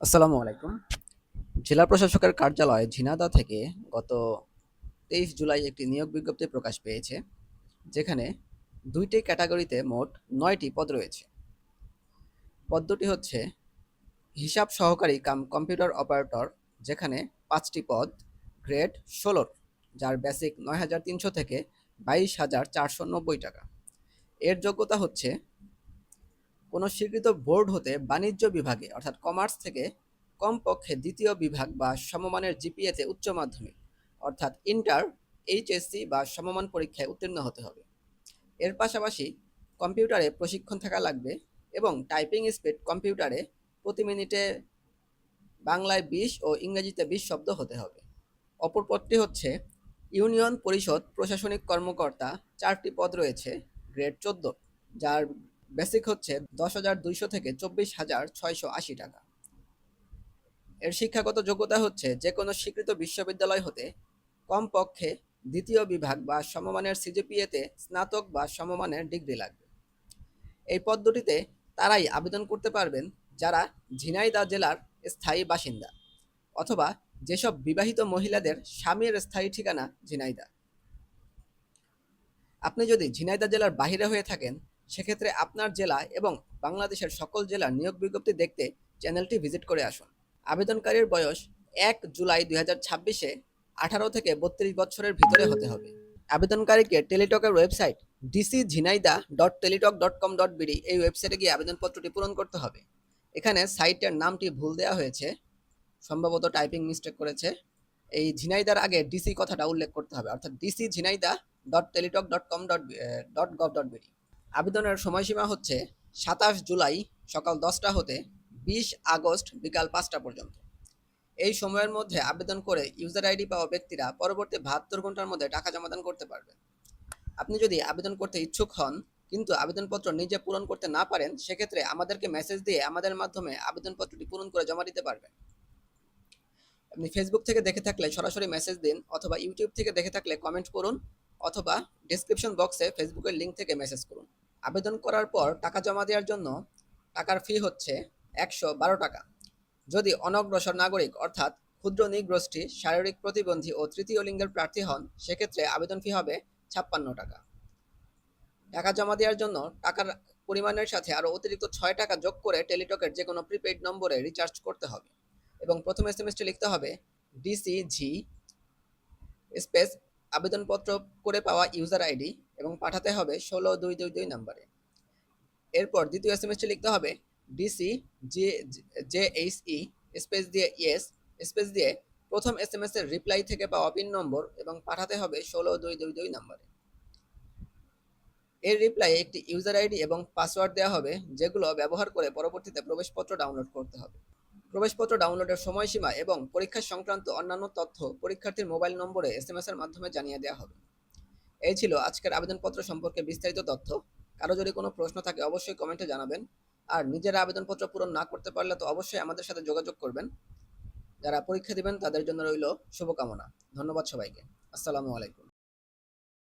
আসসালামু আলাইকুম। জেলা প্রশাসকের কার্যালয় ঝিনাইদহ থেকে গত 23 জুলাই একটি নিয়োগ বিজ্ঞপ্তি প্রকাশ পেয়েছে, যেখানে 2টি ক্যাটাগরিতে মোট 9টি পদ রয়েছে। পদটি হচ্ছে হিসাব সহকারী কাম কম্পিউটার অপারেটর, যেখানে 5টি পদ, গ্রেড 16, যার বেসিক 9,300 থেকে 22,490 টাকা। এর যোগ্যতা হচ্ছে কোনো স্বীকৃত বোর্ড হতে বাণিজ্য বিভাগে অর্থাৎ কমার্স থেকে কমপক্ষে দ্বিতীয় বিভাগ বা সমমানের জিপিএতে উচ্চ মাধ্যমিক অর্থাৎ ইন্টার, এইচএসসি বা সমমান পরীক্ষায় উত্তীর্ণ হতে হবে। এর পাশাপাশি কম্পিউটারে প্রশিক্ষণ থাকা লাগবে এবং টাইপিং স্পিড কম্পিউটারে প্রতি মিনিটে বাংলায় 20 ও ইংরেজিতে 20 শব্দ হতে হবে। অপর পদটি হচ্ছে ইউনিয়ন পরিষদ প্রশাসনিক কর্মকর্তা, 4টি পদ রয়েছে, গ্রেড 14, যার বেসিক হচ্ছে 10,200 থেকে 24,680 টাকা। এর শিক্ষাগত যোগ্যতা হচ্ছে যে কোনো স্বীকৃত বিশ্ববিদ্যালয় হতে কমপক্ষে দ্বিতীয় বিভাগ বা সমমানের সিজিপিএতে স্নাতক বা সমমানের ডিগ্রি লাগবে। এই পদ দুটিতে তারাই আবেদন করতে পারবেন যারা ঝিনাইদহ জেলার স্থায়ী বাসিন্দা অথবা যেসব বিবাহিত মহিলাদের স্বামীর স্থায়ী ঠিকানা ঝিনাইদহ। আপনি যদি ঝিনাইদহ জেলার বাইরে হয়ে থাকেন, সেক্ষেত্রে আপনার জেলা এবং বাংলাদেশের সকল জেলার নিয়োগ বিজ্ঞপ্তি দেখতে চ্যানেলটি ভিজিট করে আসুন। আবেদনকারীর বয়স 1 জুলাই 2026-এ 18 থেকে 32 বছরের ভিতরে হতে হবে। আবেদনকারীকে টেলিটকের ওয়েবসাইট dcjhinaida.teletalk.com.bd এই ওয়েবসাইটে গিয়ে আবেদনপত্রটি পূরণ করতে হবে। এখানে সাইটের নামটি ভুল দেওয়া হয়েছে, সম্ভবত টাইপিং মিস্টেক করেছে। এই ঝিনাইদার আগে ডিসি কথাটা উল্লেখ করতে হবে, অর্থাৎ dcjhinaida.teletalk.com.gov.bd। আবেদনের সময়সীমা হচ্ছে 27 জুলাই সকাল 10টা হতে 20 আগস্ট বিকাল 5টা পর্যন্ত। এই সময়ের মধ্যে আবেদন করে ইউজার আইডি পাওয়া ব্যক্তিরা পরবর্তী 72 ঘন্টার মধ্যে টাকা জমাদান করতে পারবেন। আপনি যদি আবেদন করতে ইচ্ছুক হন কিন্তু আবেদনপত্র নিজে পূরণ করতে না পারেন, সেক্ষেত্রে আমাদেরকে মেসেজ দিয়ে আমাদের মাধ্যমে আবেদনপত্রটি পূরণ করে জমা দিতে পারবেন। আপনি ফেসবুক থেকে দেখে থাকলে সরাসরি মেসেজ দিন, অথবা ইউটিউব থেকে দেখে থাকলে কমেন্ট করুন, অথবা ডেসক্রিপশন বক্সে ফেসবুকের লিঙ্ক থেকে মেসেজ করুন। আবেদন করার পর টাকা জমা দেওয়ার জন্য টাকার ফি হচ্ছে 112 টাকা। যদি অনগ্রসর নাগরিক অর্থাৎ ক্ষুদ্র নৃগোষ্ঠী, শারীরিক প্রতিবন্ধী ও তৃতীয় লিঙ্গের প্রার্থী হন, সেক্ষেত্রে আবেদন ফি হবে 56 টাকা। টাকা জমা দেওয়ার জন্য টাকার পরিমাণের সাথে আরও অতিরিক্ত 6 টাকা যোগ করে টেলিটকের যে কোনো প্রিপেইড নম্বরে রিচার্জ করতে হবে এবং প্রথম এসএমএসটি লিখতে হবে ডিসিজি স্পেস আবেদনপত্র করে পাওয়া ইউজার আইডি এবং পাঠাতে হবে 16222 নম্বরে। এরপর দ্বিতীয় এসএমএসটি লিখতে হবে ডিসি জেএইচই স্পেস দিয়ে ইয়েস স্পেস দিয়ে প্রথম এসএমএস এর রিপ্লাই থেকে পাওয়া পিন নম্বর এবং পাঠাতে হবে 16222 নম্বরে। এর রিপ্লাইয়ে একটি ইউজার আইডি এবং পাসওয়ার্ড দেওয়া হবে, যেগুলো ব্যবহার করে পরবর্তীতে প্রবেশপত্র ডাউনলোড করতে হবে। প্রবেশপত্র ডাউনলোডের সময়সীমা এবং পরীক্ষা সংক্রান্ত অন্যান্য তথ্য পরীক্ষার্থীর মোবাইল নম্বরে এসএমএস এর মাধ্যমে জানিয়ে দেওয়া হবে। এই ছিল আজকের আবেদনপত্র সম্পর্কে বিস্তারিত তথ্য। কারো যদি কোনো প্রশ্ন থাকে অবশ্যই কমেন্টে জানাবেন, আর নিজেরা আবেদনপত্র পূরণ না করতে পারলে তো অবশ্যই আমাদের সাথে যোগাযোগ করবেন। যারা পরীক্ষা দিবেন তাদের জন্য রইল শুভকামনা। ধন্যবাদ সবাইকে। আসসালামু আলাইকুম।